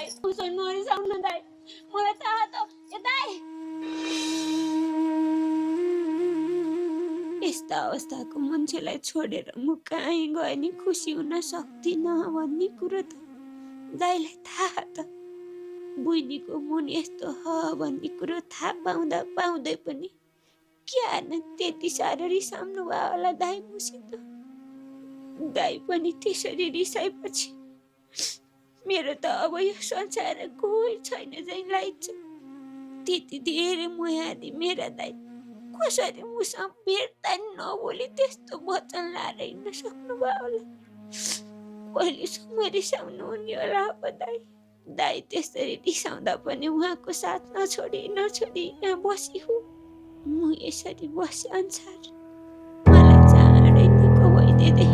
दाइ उसो नरिसाउनु दाइ मलाई थाहा त ए दाइ यस्ता अवस्थाको मान्छेलाई छोडेर म कहीँ गए नि खुसी हुन सक्दिनँ भन्ने कुरो त दाइलाई थाहा त बुइनीको मन यस्तो ह भन्ने कुरो थाहा पाउँदा पाउँदै पनि किन त्यति साह्रो रिसाउनु भयो होला दाइ मसित दाइ पनि त्यसरी रिसाएपछि मेरो त अब यो संसार कोही छैन झैँ लाग्छ त्यति धेरै मुहारी मेरा दाइ कसरी मुसँग भेट्दा नबोली त्यस्तो वचन लाएर हिँड्न सक्नुभयो होला कहिलेसम्म रिसाउनु हुने होला अब दाइ त्यसरी रिसाउँदा पनि उहाँको साथ नछोडी यहाँ बसी हो म यसरी बसे अनुसार मलाई चाँडै निको भइदिँदै